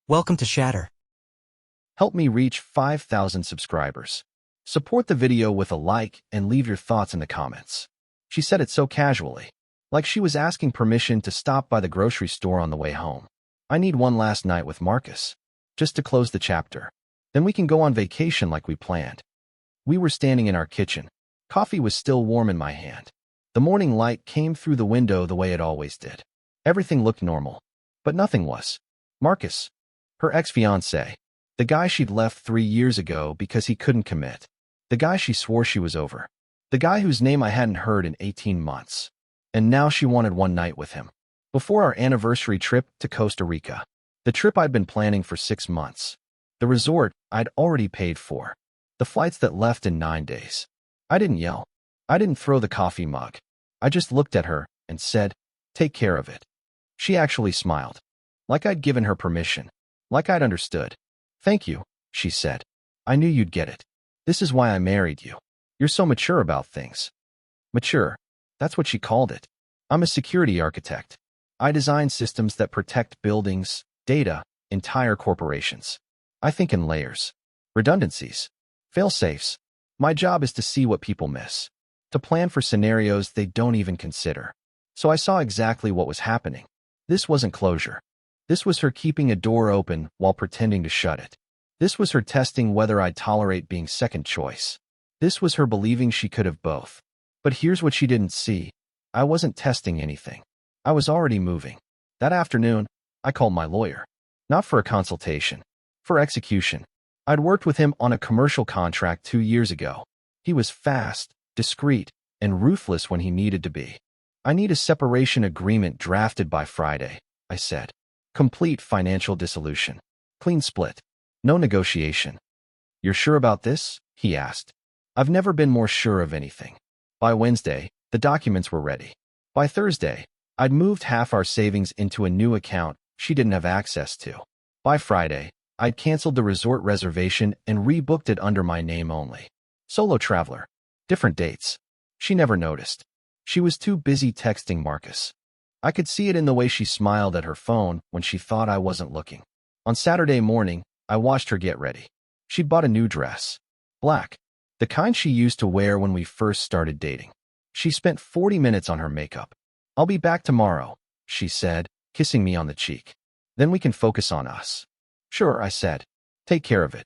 Welcome to Shatter. Help me reach 5,000 subscribers. Support the video with a like and leave your thoughts in the comments. She said it so casually, like she was asking permission to stop by the grocery store on the way home. I need one last night with Marcus, just to close the chapter. Then we can go on vacation like we planned. We were standing in our kitchen. Coffee was still warm in my hand. The morning light came through the window the way it always did. Everything looked normal, but nothing was. Marcus, her ex-fiancé, the guy she'd left 3 years ago because he couldn't commit, the guy she swore she was over, the guy whose name I hadn't heard in 18 months. And now she wanted one night with him. Before our anniversary trip to Costa Rica, the trip I'd been planning for 6 months, the resort I'd already paid for, the flights that left in 9 days. I didn't yell. I didn't throw the coffee mug. I just looked at her and said, "Take care of it." She actually smiled, like I'd given her permission, like I'd understood. "Thank you," she said. "I knew you'd get it. This is why I married you. You're so mature about things." Mature. That's what she called it. I'm a security architect. I design systems that protect buildings, data, entire corporations. I think in layers. Redundancies. Fail-safes. My job is to see what people miss, to plan for scenarios they don't even consider. So I saw exactly what was happening. This wasn't closure. This was her keeping a door open while pretending to shut it. This was her testing whether I'd tolerate being second choice. This was her believing she could have both. But here's what she didn't see. I wasn't testing anything. I was already moving. That afternoon, I called my lawyer. Not for a consultation. For execution. I'd worked with him on a commercial contract 2 years ago. He was fast, discreet, and ruthless when he needed to be. "I need a separation agreement drafted by Friday," I said. "Complete financial dissolution. Clean split. No negotiation." "You're sure about this?" he asked. I've never been more sure of anything. By Wednesday, the documents were ready. By Thursday, I'd moved half our savings into a new account she didn't have access to. By Friday, I'd canceled the resort reservation and rebooked it under my name only. Solo traveler. Different dates. She never noticed. She was too busy texting Marcus. I could see it in the way she smiled at her phone when she thought I wasn't looking. On Saturday morning, I watched her get ready. She'd bought a new dress. Black. The kind she used to wear when we first started dating. She spent 40 minutes on her makeup. "I'll be back tomorrow," she said, kissing me on the cheek. "Then we can focus on us." "Sure," I said. "Take care of it."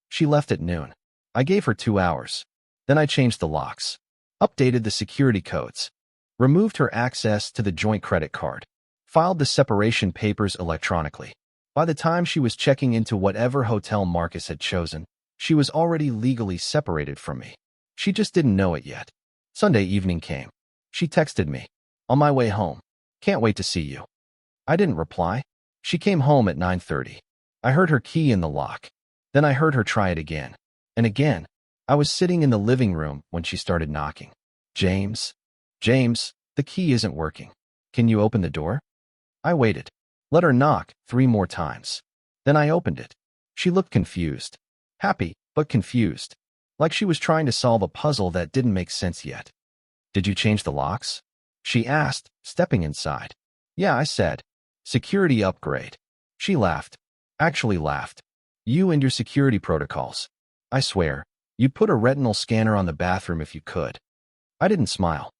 She left at noon. I gave her 2 hours. Then I changed the locks, updated the security codes, removed her access to the joint credit card, filed the separation papers electronically. By the time she was checking into whatever hotel Marcus had chosen, she was already legally separated from me. She just didn't know it yet. Sunday evening came. She texted me. "On my way home. Can't wait to see you." I didn't reply. She came home at 9:30. I heard her key in the lock. Then I heard her try it again. And again. I was sitting in the living room when she started knocking. "James? James, the key isn't working. Can you open the door?" I waited. Let her knock 3 more times. Then I opened it. She looked confused. Happy, but confused. Like she was trying to solve a puzzle that didn't make sense yet. "Did you change the locks?" she asked, stepping inside. "Yeah," I said. "Security upgrade." She laughed. Actually laughed. "You and your security protocols. I swear, you'd put a retinal scanner on the bathroom if you could." I didn't smile.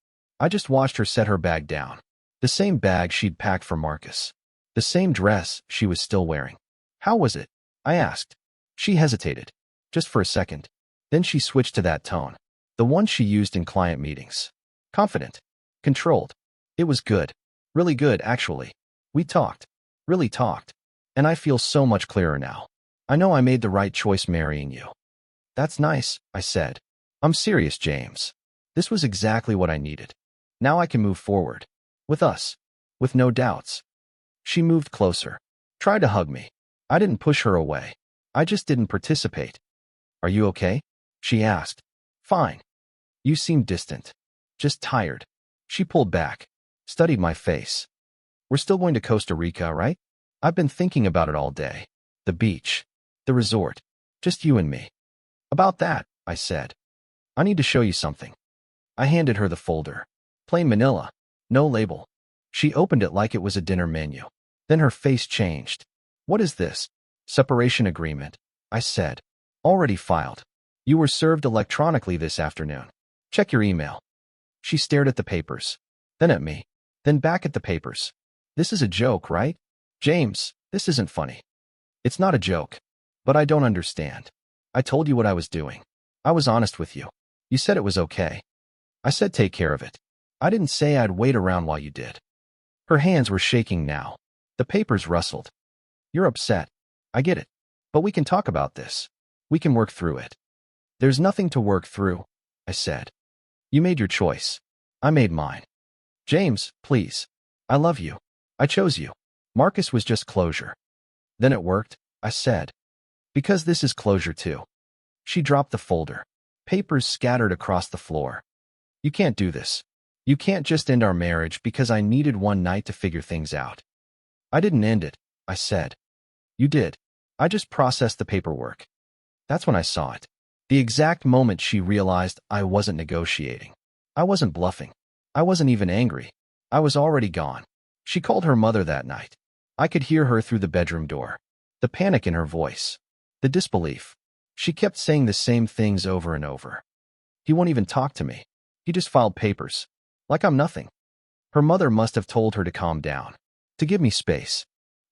I just watched her set her bag down. The same bag she'd packed for Marcus. The same dress she was still wearing. "How was it?" I asked. She hesitated. Just for a second. Then she switched to that tone. The one she used in client meetings. Confident. Controlled. "It was good. Really good, actually. We talked. Really talked. And I feel so much clearer now. I know I made the right choice marrying you." "That's nice," I said. "I'm serious, James. This was exactly what I needed. Now I can move forward. With us. With no doubts." She moved closer. Tried to hug me. I didn't push her away. I just didn't participate. "Are you okay?" she asked. "Fine." "You seem distant. Just tired." She pulled back. Studied my face. "We're still going to Costa Rica, right? I've been thinking about it all day. The beach. The resort. Just you and me." "About that," I said. "I need to show you something." I handed her the folder. Plain manila. No label. She opened it like it was a dinner menu. Then her face changed. "What is this?" Separation agreement, I said. Already filed. You were served electronically this afternoon. Check your email. She stared at the papers, then at me, then back at the papers. This is a joke, right? James, this isn't funny. It's not a joke. But I don't understand. I told you what I was doing. I was honest with you. You said it was okay. I said take care of it. I didn't say I'd wait around while you did. Her hands were shaking now. The papers rustled. You're upset. I get it. But we can talk about this. We can work through it. There's nothing to work through, I said. You made your choice. I made mine. James, please. I love you. I chose you. Marcus was just closure. Then it worked, I said. Because this is closure too. She dropped the folder. Papers scattered across the floor. You can't do this. You can't just end our marriage because I needed one night to figure things out. I didn't end it, I said. You did. I just processed the paperwork. That's when I saw it. The exact moment she realized I wasn't negotiating. I wasn't bluffing. I wasn't even angry. I was already gone. She called her mother that night. I could hear her through the bedroom door. The panic in her voice. The disbelief. She kept saying the same things over and over. He won't even talk to me. He just filed papers. Like I'm nothing. Her mother must have told her to calm down. To give me space.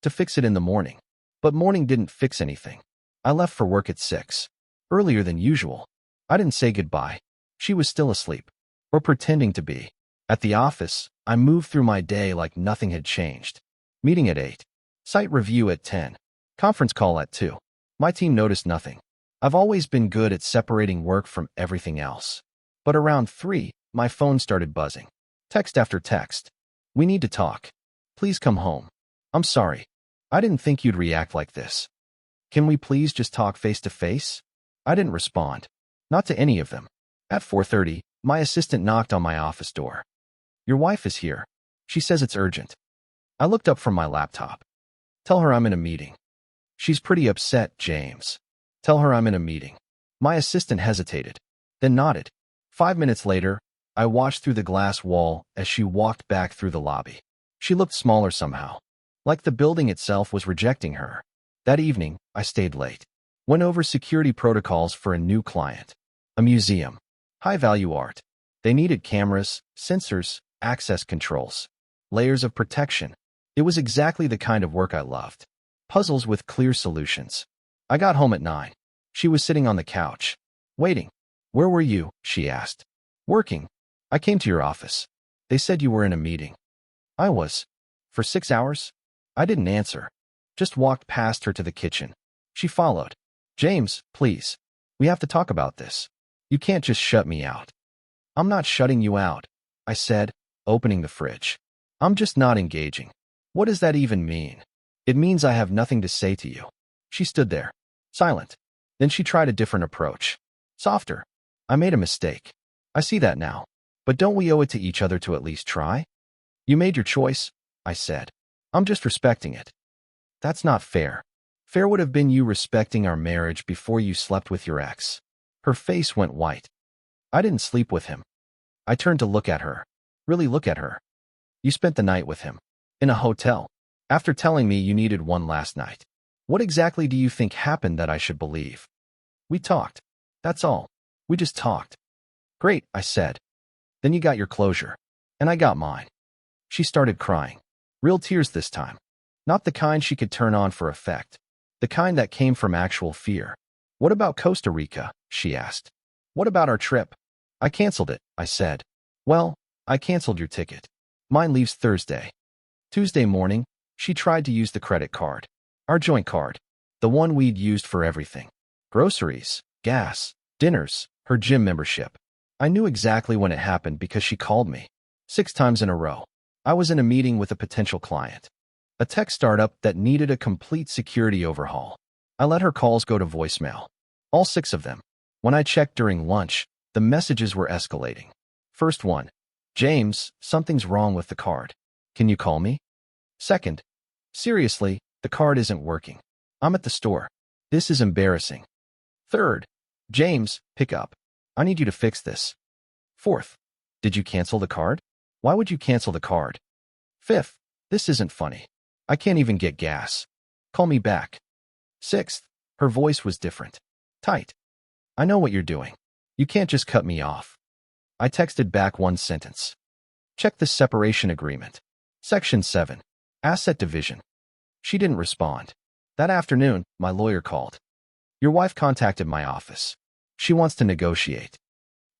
To fix it in the morning. But morning didn't fix anything. I left for work at 6. Earlier than usual. I didn't say goodbye. She was still asleep. Or pretending to be. At the office, I moved through my day like nothing had changed. Meeting at 8. Site review at 10. Conference call at 2. My team noticed nothing. I've always been good at separating work from everything else. But around 3, my phone started buzzing. Text after text. We need to talk. Please come home. I'm sorry. I didn't think you'd react like this. Can we please just talk face to face? I didn't respond. Not to any of them. At 4:30, my assistant knocked on my office door. Your wife is here. She says it's urgent. I looked up from my laptop. Tell her I'm in a meeting. She's pretty upset, James. Tell her I'm in a meeting. My assistant hesitated, then nodded. 5 minutes later, I watched through the glass wall as she walked back through the lobby. She looked smaller somehow, like the building itself was rejecting her. That evening, I stayed late. Went over security protocols for a new client. A museum. High-value art. They needed cameras, sensors, access controls. Layers of protection. It was exactly the kind of work I loved. Puzzles with clear solutions. I got home at 9. She was sitting on the couch. Waiting. Where were you? She asked. Working. I came to your office. They said you were in a meeting. I was. For 6 hours? I didn't answer. Just walked past her to the kitchen. She followed. James, please. We have to talk about this. You can't just shut me out. I'm not shutting you out, I said, opening the fridge. I'm just not engaging. What does that even mean? It means I have nothing to say to you. She stood there, silent. Then she tried a different approach. Softer. I made a mistake. I see that now. But don't we owe it to each other to at least try? You made your choice, I said. I'm just respecting it. That's not fair. Fair would have been you respecting our marriage before you slept with your ex. Her face went white. I didn't sleep with him. I turned to look at her. Really look at her. You spent the night with him. In a hotel. After telling me you needed one last night. What exactly do you think happened that I should believe? We talked. That's all. We just talked. Great, I said. Then you got your closure. And I got mine. She started crying. Real tears this time. Not the kind she could turn on for effect. The kind that came from actual fear. What about Costa Rica? She asked. What about our trip? I canceled it, I said. Well, I canceled your ticket. Mine leaves Thursday. Tuesday morning, she tried to use the credit card. Our joint card. The one we'd used for everything. Groceries, gas, dinners, her gym membership. I knew exactly when it happened because she called me. 6 times in a row. I was in a meeting with a potential client. A tech startup that needed a complete security overhaul. I let her calls go to voicemail. All 6 of them. When I checked during lunch, the messages were escalating. First one. James, something's wrong with the card. Can you call me? Second. Seriously, the card isn't working. I'm at the store. This is embarrassing. Third. James, pick up. I need you to fix this. Fourth. Did you cancel the card? Why would you cancel the card? Fifth. This isn't funny. I can't even get gas. Call me back. 6th, her voice was different. Tight. I know what you're doing. You can't just cut me off. I texted back one sentence. Check the separation agreement. Section 7. Asset division. She didn't respond. That afternoon, my lawyer called. Your wife contacted my office. She wants to negotiate.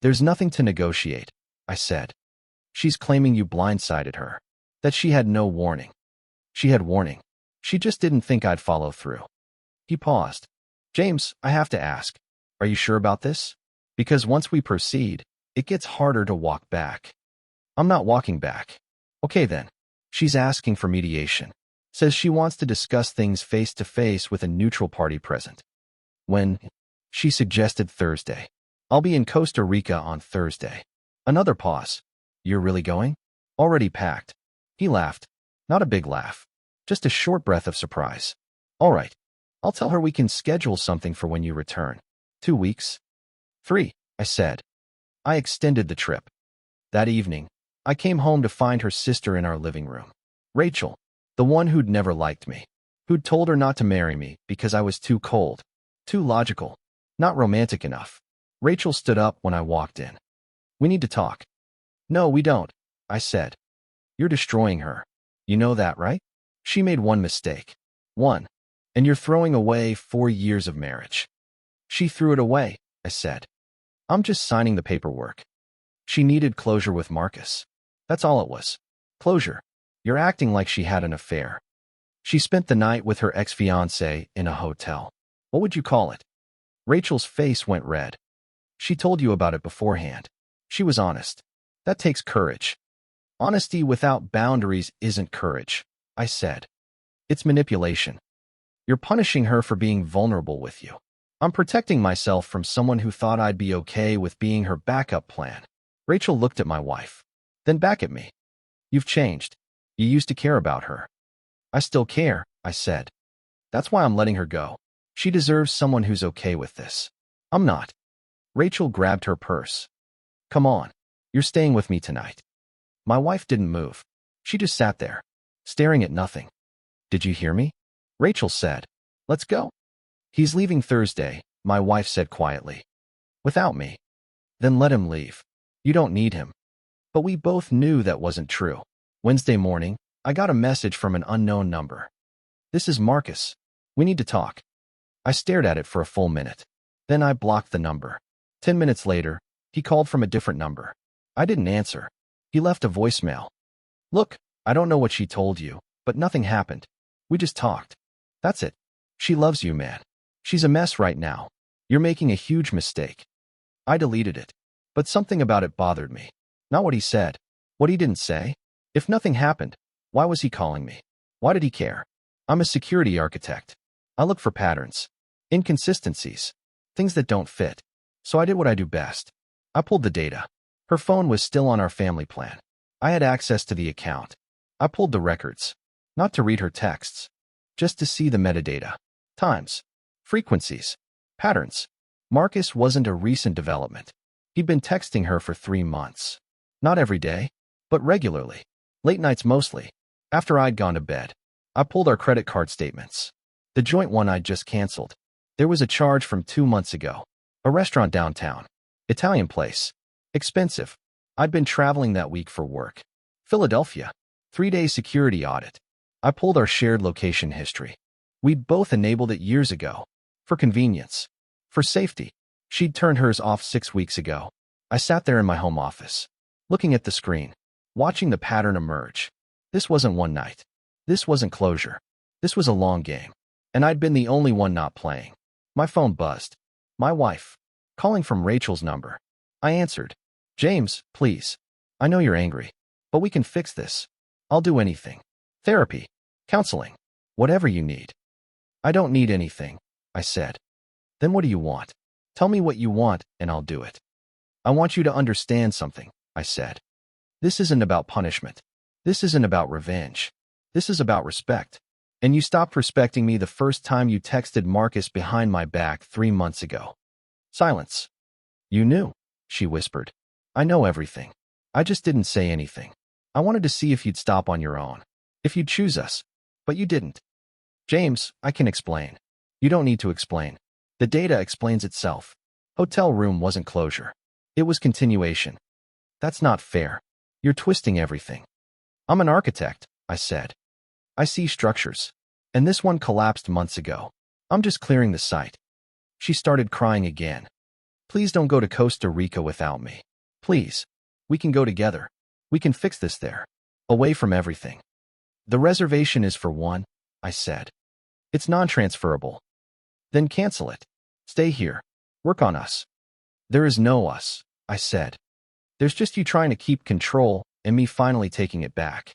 There's nothing to negotiate, I said. She's claiming you blindsided her. That she had no warning. She had warning. She just didn't think I'd follow through. He paused. James, I have to ask. Are you sure about this? Because once we proceed, it gets harder to walk back. I'm not walking back. Okay then. She's asking for mediation. Says she wants to discuss things face to face with a neutral party present. When? She suggested Thursday. I'll be in Costa Rica on Thursday. Another pause. You're really going? Already packed. He laughed. Not a big laugh. Just a short breath of surprise. All right. I'll tell her we can schedule something for when you return. 2 weeks? 3, I said. I extended the trip. That evening, I came home to find her sister in our living room. Rachel, the one who'd never liked me, who'd told her not to marry me because I was too cold, too logical, not romantic enough. Rachel stood up when I walked in. We need to talk. No, we don't, I said. You're destroying her. You know that, right? She made one mistake. One. And you're throwing away 4 years of marriage. She threw it away, I said. I'm just signing the paperwork. She needed closure with Marcus. That's all it was. Closure. You're acting like she had an affair. She spent the night with her ex-fiancé in a hotel. What would you call it? Rachel's face went red. She told you about it beforehand. She was honest. That takes courage. Honesty without boundaries isn't courage, I said. It's manipulation. You're punishing her for being vulnerable with you. I'm protecting myself from someone who thought I'd be okay with being her backup plan. Rachel looked at my wife, then back at me. You've changed. You used to care about her. I still care, I said. That's why I'm letting her go. She deserves someone who's okay with this. I'm not. Rachel grabbed her purse. Come on. You're staying with me tonight. My wife didn't move. She just sat there, staring at nothing. Did you hear me? Rachel said. Let's go. He's leaving Thursday, my wife said quietly. Without me. Then let him leave. You don't need him. But we both knew that wasn't true. Wednesday morning, I got a message from an unknown number. This is Marcus. We need to talk. I stared at it for a full minute. Then I blocked the number. 10 minutes later, he called from a different number. I didn't answer. He left a voicemail. Look, I don't know what she told you, but nothing happened. We just talked. That's it. She loves you, man. She's a mess right now. You're making a huge mistake. I deleted it. But something about it bothered me. Not what he said. What he didn't say. If nothing happened, why was he calling me? Why did he care? I'm a security architect. I look for patterns, inconsistencies, things that don't fit. So I did what I do best. I pulled the data. Her phone was still on our family plan. I had access to the account. I pulled the records. Not to read her texts. Just to see the metadata. Times. Frequencies. Patterns. Marcus wasn't a recent development. He'd been texting her for 3 months. Not every day, but regularly. Late nights mostly. After I'd gone to bed. I pulled our credit card statements. The joint one I'd just canceled. There was a charge from 2 months ago. A restaurant downtown. Italian place. Expensive. I'd been traveling that week for work. Philadelphia. 3-day security audit. I pulled our shared location history. We'd both enabled it years ago. For convenience. For safety. She'd turned hers off 6 weeks ago. I sat there in my home office, looking at the screen, watching the pattern emerge. This wasn't one night. This wasn't closure. This was a long game. And I'd been the only one not playing. My phone buzzed. My wife. Calling from Rachel's number. I answered. James, please. I know you're angry. But we can fix this. I'll do anything. Therapy. Counseling. Whatever you need. I don't need anything, I said. Then what do you want? Tell me what you want, and I'll do it. I want you to understand something, I said. This isn't about punishment. This isn't about revenge. This is about respect. And you stopped respecting me the first time you texted Marcus behind my back 3 months ago. Silence. You knew, she whispered. I know everything. I just didn't say anything. I wanted to see if you'd stop on your own. If you'd choose us. But you didn't. James, I can explain. You don't need to explain. The data explains itself. Hotel room wasn't closure. It was continuation. That's not fair. You're twisting everything. I'm an architect, I said. I see structures. And this one collapsed months ago. I'm just clearing the site. She started crying again. Please don't go to Costa Rica without me. Please. We can go together. We can fix this there. Away from everything. The reservation is for one, I said. It's non-transferable. Then cancel it. Stay here. Work on us. There is no us, I said. There's just you trying to keep control and me finally taking it back.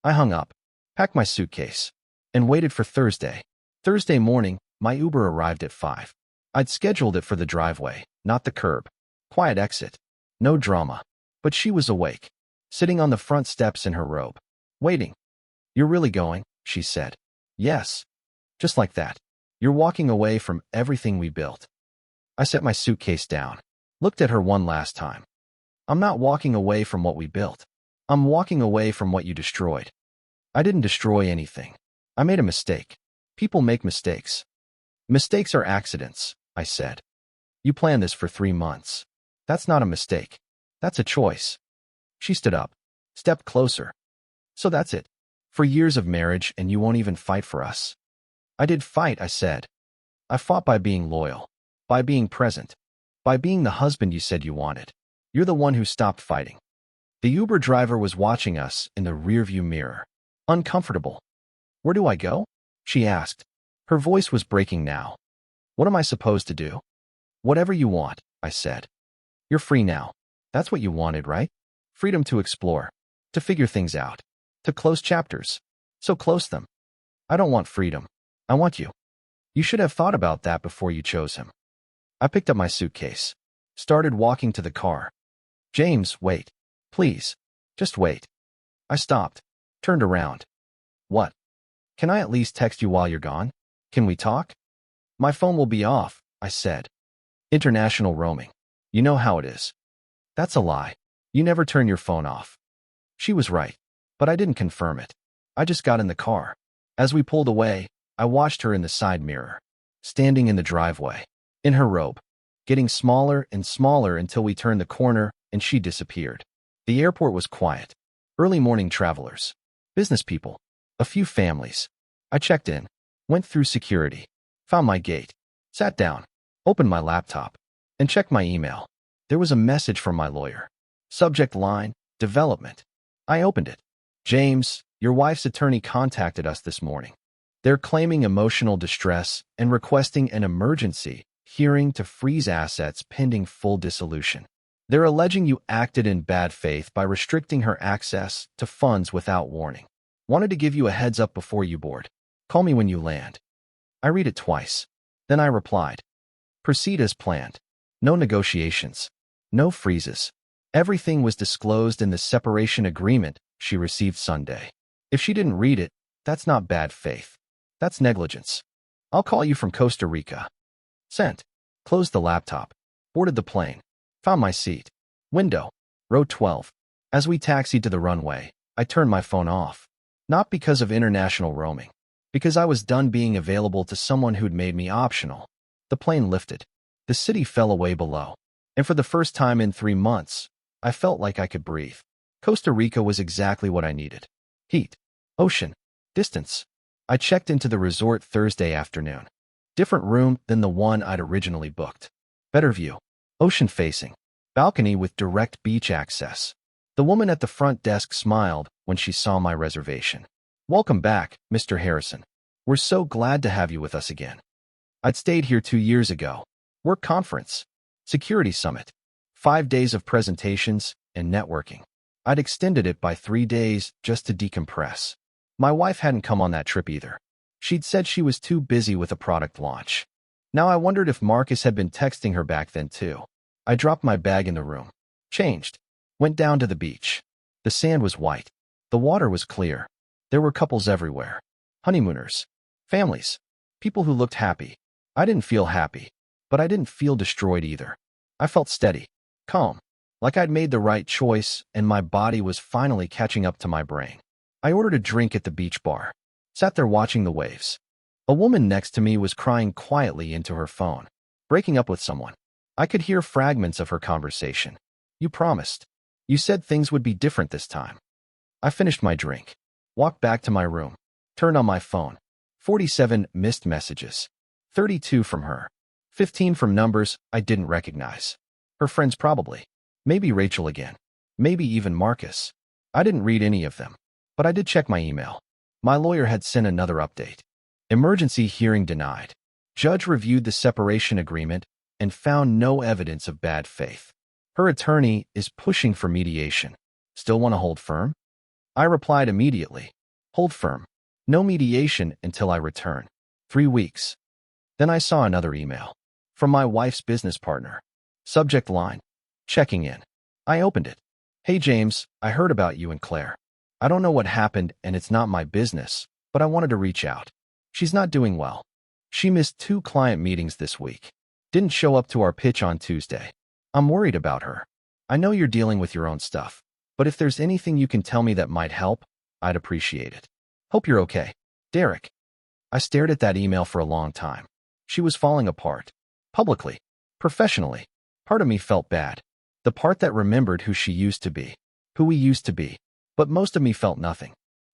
I hung up, packed my suitcase, and waited for Thursday. Thursday morning, my Uber arrived at 5. I'd scheduled it for the driveway, not the curb. Quiet exit. No drama. But she was awake, sitting on the front steps in her robe. Waiting. You're really going? She said. Yes. Just like that. You're walking away from everything we built. I set my suitcase down, looked at her one last time. I'm not walking away from what we built. I'm walking away from what you destroyed. I didn't destroy anything. I made a mistake. People make mistakes. Mistakes are accidents, I said. You planned this for 3 months. That's not a mistake. That's a choice. She stood up, stepped closer. So that's it. For years of marriage and you won't even fight for us. I did fight, I said. I fought by being loyal, by being present, by being the husband you said you wanted. You're the one who stopped fighting. The Uber driver was watching us in the rearview mirror. Uncomfortable. Where do I go? She asked. Her voice was breaking now. What am I supposed to do? Whatever you want, I said. You're free now. That's what you wanted, right? Freedom to explore, to figure things out, to close chapters. So close them. I don't want freedom. I want you. You should have thought about that before you chose him. I picked up my suitcase, started walking to the car. James, wait. Please. Just wait. I stopped, turned around. What? Can I at least text you while you're gone? Can we talk? My phone will be off, I said. International roaming. You know how it is. That's a lie. You never turn your phone off. She was right, but I didn't confirm it. I just got in the car. As we pulled away, I watched her in the side mirror, standing in the driveway, in her robe, getting smaller and smaller until we turned the corner and she disappeared. The airport was quiet. Early morning travelers, business people, a few families. I checked in, went through security, found my gate, sat down, opened my laptop, and checked my email. There was a message from my lawyer. Subject line, development. I opened it. James, your wife's attorney contacted us this morning. They're claiming emotional distress and requesting an emergency hearing to freeze assets pending full dissolution. They're alleging you acted in bad faith by restricting her access to funds without warning. Wanted to give you a heads up before you board. Call me when you land. I read it twice. Then I replied. Proceed as planned. No negotiations. No freezes. Everything was disclosed in the separation agreement she received Sunday. If she didn't read it, that's not bad faith. That's negligence. I'll call you from Costa Rica. Sent. Closed the laptop. Boarded the plane. Found my seat. Window. Row 12. As we taxied to the runway, I turned my phone off. Not because of international roaming. Because I was done being available to someone who'd made me optional. The plane lifted. The city fell away below. And for the first time in 3 months, I felt like I could breathe. Costa Rica was exactly what I needed. Heat. Ocean. Distance. I checked into the resort Thursday afternoon. Different room than the one I'd originally booked. Better view. Ocean facing. Balcony with direct beach access. The woman at the front desk smiled when she saw my reservation. Welcome back, Mr. Harrison. We're so glad to have you with us again. I'd stayed here 2 years ago. Work conference. Security summit. 5 days of presentations and networking. I'd extended it by 3 days just to decompress. My wife hadn't come on that trip either. She'd said she was too busy with a product launch. Now I wondered if Marcus had been texting her back then too. I dropped my bag in the room. Changed. Went down to the beach. The sand was white. The water was clear. There were couples everywhere. Honeymooners. Families. People who looked happy. I didn't feel happy, but I didn't feel destroyed either. I felt steady, calm, like I'd made the right choice and my body was finally catching up to my brain. I ordered a drink at the beach bar. Sat there watching the waves. A woman next to me was crying quietly into her phone, breaking up with someone. I could hear fragments of her conversation. You promised. You said things would be different this time. I finished my drink, walked back to my room, turned on my phone. 47 missed messages. 32 from her. 15 from numbers I didn't recognize. Her friends probably. Maybe Rachel again. Maybe even Marcus. I didn't read any of them, but I did check my email. My lawyer had sent another update. Emergency hearing denied. Judge reviewed the separation agreement and found no evidence of bad faith. Her attorney is pushing for mediation. Still want to hold firm? I replied immediately. Hold firm. No mediation until I return. 3 weeks. Then I saw another email. From my wife's business partner. Subject line. Checking in. I opened it. Hey James, I heard about you and Claire. I don't know what happened and it's not my business, but I wanted to reach out. She's not doing well. She missed 2 client meetings this week. Didn't show up to our pitch on Tuesday. I'm worried about her. I know you're dealing with your own stuff, but if there's anything you can tell me that might help, I'd appreciate it. Hope you're okay. Derek. I stared at that email for a long time. She was falling apart. Publicly. Professionally. Part of me felt bad. The part that remembered who she used to be. Who we used to be. But most of me felt nothing.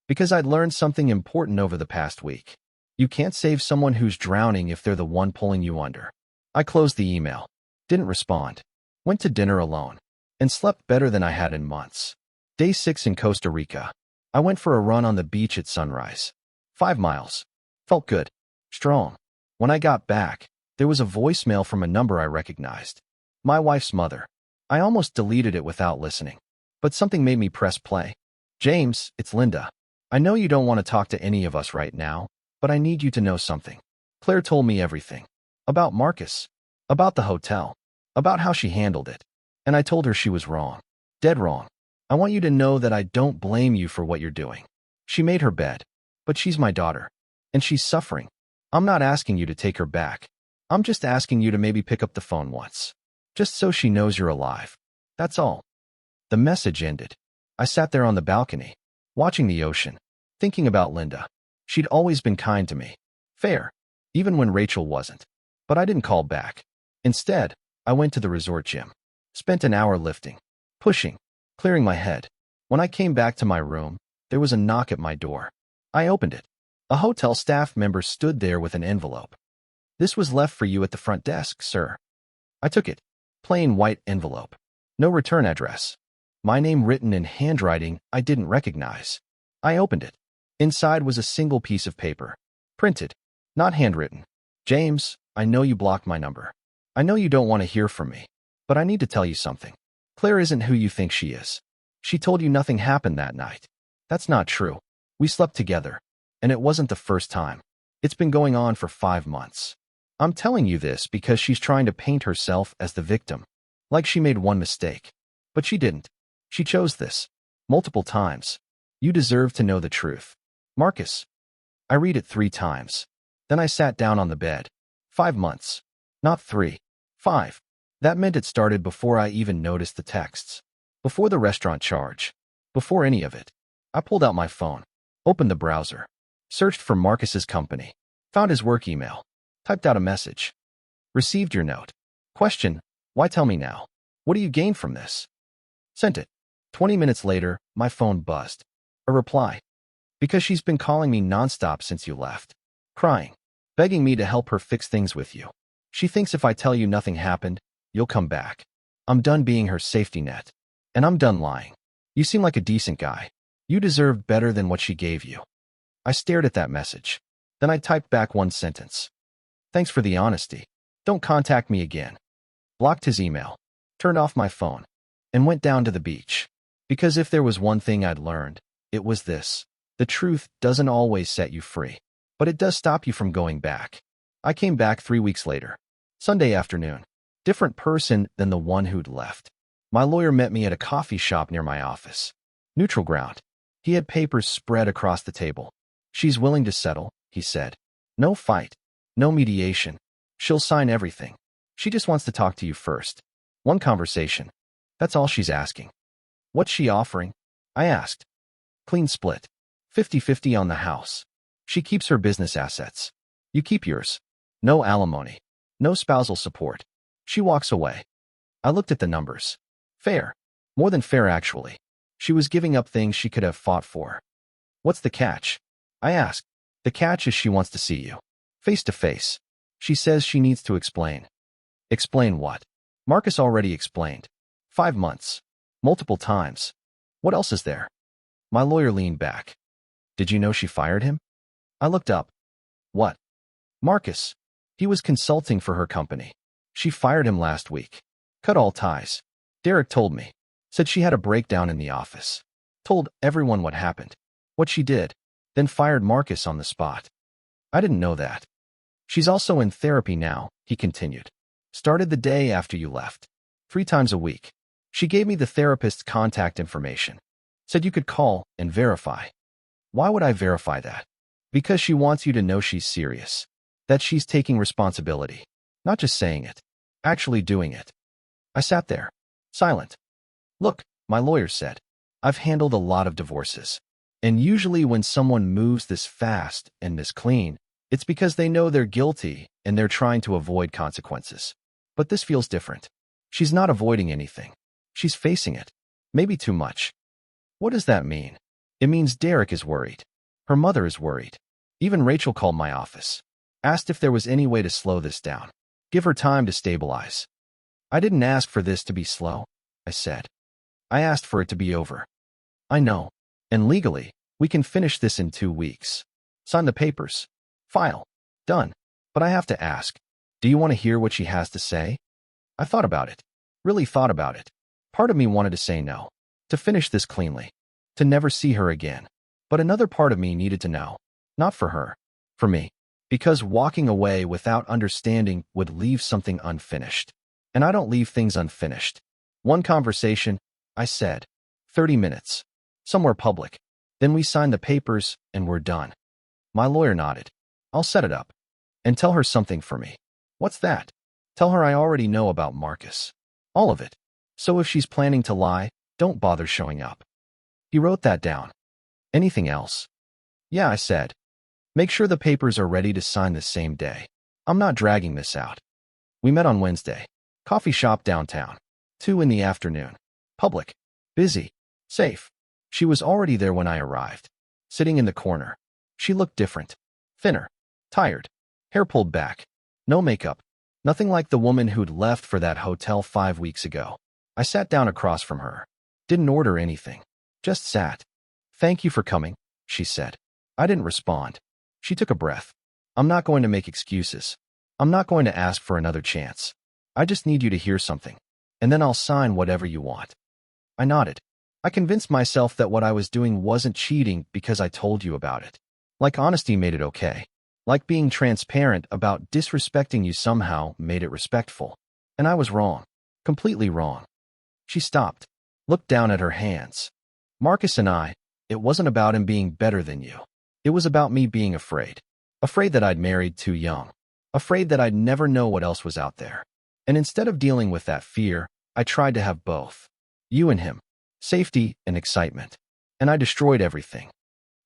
Because I'd learned something important over the past week. You can't save someone who's drowning if they're the one pulling you under. I closed the email. Didn't respond. Went to dinner alone. And slept better than I had in months. Day 6 in Costa Rica. I went for a run on the beach at sunrise. 5 miles. Felt good. Strong. When I got back, there was a voicemail from a number I recognized. My wife's mother. I almost deleted it without listening. But something made me press play. James, it's Linda. I know you don't want to talk to any of us right now, but I need you to know something. Claire told me everything. About Marcus. About the hotel. About how she handled it. And I told her she was wrong. Dead wrong. I want you to know that I don't blame you for what you're doing. She made her bed. But she's my daughter. And she's suffering. I'm not asking you to take her back. I'm just asking you to maybe pick up the phone once. Just so she knows you're alive. That's all. The message ended. I sat there on the balcony, watching the ocean, thinking about Linda. She'd always been kind to me. Fair. Even when Rachel wasn't. But I didn't call back. Instead, I went to the resort gym. Spent an hour lifting, pushing, clearing my head. When I came back to my room, there was a knock at my door. I opened it. A hotel staff member stood there with an envelope. This was left for you at the front desk, sir. I took it. Plain white envelope. No return address. My name written in handwriting I didn't recognize. I opened it. Inside was a single piece of paper. Printed. Not handwritten. James, I know you blocked my number. I know you don't want to hear from me. But I need to tell you something. Claire isn't who you think she is. She told you nothing happened that night. That's not true. We slept together. And it wasn't the first time. It's been going on for 5 months. I'm telling you this because she's trying to paint herself as the victim. Like she made one mistake. But she didn't. She chose this. Multiple times. You deserve to know the truth. Marcus. I read it 3 times. Then I sat down on the bed. 5 months. Not 3. 5. That meant it started before I even noticed the texts. Before the restaurant charge. Before any of it. I pulled out my phone. Opened the browser. Searched for Marcus's company. Found his work email. Typed out a message. Received your note. Question, why tell me now? What do you gain from this? Sent it. 20 minutes later, my phone buzzed. A reply. Because she's been calling me nonstop since you left. Crying. Begging me to help her fix things with you. She thinks if I tell you nothing happened, you'll come back. I'm done being her safety net. And I'm done lying. You seem like a decent guy. You deserve better than what she gave you. I stared at that message. Then I typed back one sentence. Thanks for the honesty. Don't contact me again. Blocked his email. Turned off my phone. And went down to the beach. Because if there was one thing I'd learned, it was this. The truth doesn't always set you free. But it does stop you from going back. I came back 3 weeks later. Sunday afternoon. Different person than the one who'd left. My lawyer met me at a coffee shop near my office. Neutral ground. He had papers spread across the table. She's willing to settle, he said. No fight. No mediation. She'll sign everything. She just wants to talk to you first. One conversation. That's all she's asking. What's she offering? I asked. Clean split. 50-50 on the house. She keeps her business assets. You keep yours. No alimony. No spousal support. She walks away. I looked at the numbers. Fair. More than fair, actually. She was giving up things she could have fought for. What's the catch? I asked. The catch is she wants to see you. Face to face. She says she needs to explain. Explain what? Marcus already explained. 5 months. Multiple times. What else is there? My lawyer leaned back. Did you know she fired him? I looked up. What? Marcus. He was consulting for her company. She fired him last week. Cut all ties. Derek told me. Said she had a breakdown in the office. Told everyone what happened. What she did. Then fired Marcus on the spot. I didn't know that. She's also in therapy now, he continued. Started the day after you left. 3 times a week. She gave me the therapist's contact information. Said you could call and verify. Why would I verify that? Because she wants you to know she's serious. That she's taking responsibility. Not just saying it. Actually doing it. I sat there. Silent. Look, my lawyer said. I've handled a lot of divorces. And usually when someone moves this fast and this clean, it's because they know they're guilty and they're trying to avoid consequences. But this feels different. She's not avoiding anything. She's facing it. Maybe too much. What does that mean? It means Derek is worried. Her mother is worried. Even Rachel called my office. Asked if there was any way to slow this down. Give her time to stabilize. I didn't ask for this to be slow, I said. I asked for it to be over. I know. And legally, we can finish this in 2 weeks. Sign the papers. File. Done. But I have to ask. Do you want to hear what she has to say? I thought about it. Really thought about it. Part of me wanted to say no. To finish this cleanly. To never see her again. But another part of me needed to know. Not for her. For me. Because walking away without understanding would leave something unfinished. And I don't leave things unfinished. One conversation, I said. 30 minutes. Somewhere public. Then we signed the papers and we're done. My lawyer nodded. I'll set it up. And tell her something for me. What's that? Tell her I already know about Marcus. All of it. So if she's planning to lie, don't bother showing up. He wrote that down. Anything else? Yeah, I said. Make sure the papers are ready to sign the same day. I'm not dragging this out. We met on Wednesday. Coffee shop downtown. 2 in the afternoon. Public. Busy. Safe. She was already there when I arrived. Sitting in the corner. She looked different. Thinner. Tired. Hair pulled back. No makeup. Nothing like the woman who'd left for that hotel 5 weeks ago. I sat down across from her. Didn't order anything. Just sat. Thank you for coming, she said. I didn't respond. She took a breath. I'm not going to make excuses. I'm not going to ask for another chance. I just need you to hear something. And then I'll sign whatever you want. I nodded. I convinced myself that what I was doing wasn't cheating because I told you about it. Like honesty made it okay. Like being transparent about disrespecting you somehow made it respectful. And I was wrong. Completely wrong. She stopped. Looked down at her hands. Marcus and I, it wasn't about him being better than you. It was about me being afraid. Afraid that I'd married too young. Afraid that I'd never know what else was out there. And instead of dealing with that fear, I tried to have both. You and him. Safety and excitement. And I destroyed everything.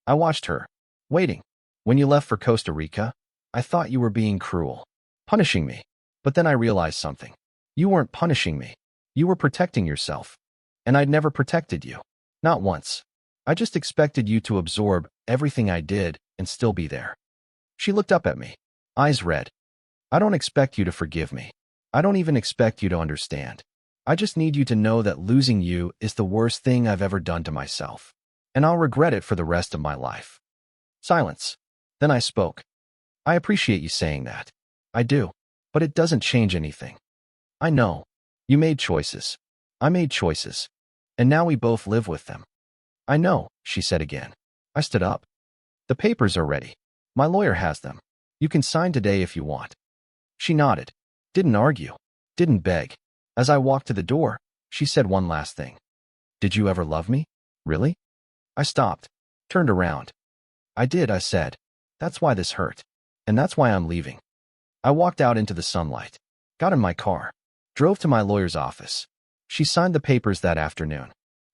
I watched her. Waiting. When you left for Costa Rica, I thought you were being cruel. Punishing me. But then I realized something. You weren't punishing me. You were protecting yourself. And I'd never protected you. Not once. I just expected you to absorb everything I did and still be there. She looked up at me. Eyes red. I don't expect you to forgive me. I don't even expect you to understand. I just need you to know that losing you is the worst thing I've ever done to myself. And I'll regret it for the rest of my life. Silence. Then I spoke. I appreciate you saying that. I do. But it doesn't change anything. I know. You made choices. I made choices. And now we both live with them. I know, she said again. I stood up. The papers are ready. My lawyer has them. You can sign today if you want. She nodded. Didn't argue. Didn't beg. As I walked to the door, she said one last thing. Did you ever love me? Really? I stopped. Turned around. I did, I said. That's why this hurt. And that's why I'm leaving. I walked out into the sunlight. Got in my car. Drove to my lawyer's office. She signed the papers that afternoon.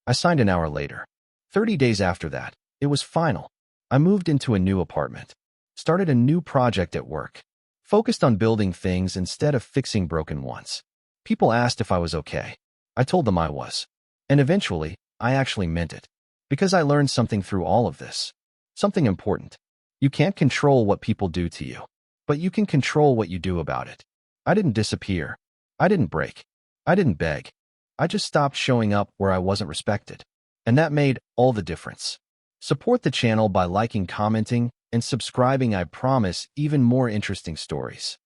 I signed an hour later. 30 days after that, it was final. I moved into a new apartment. Started a new project at work. Focused on building things instead of fixing broken ones. People asked if I was okay. I told them I was. And eventually, I actually meant it. Because I learned something through all of this. Something important. You can't control what people do to you. But you can control what you do about it. I didn't disappear. I didn't break. I didn't beg. I just stopped showing up where I wasn't respected. And that made all the difference. Support the channel by liking, commenting, and subscribing. I promise even more interesting stories.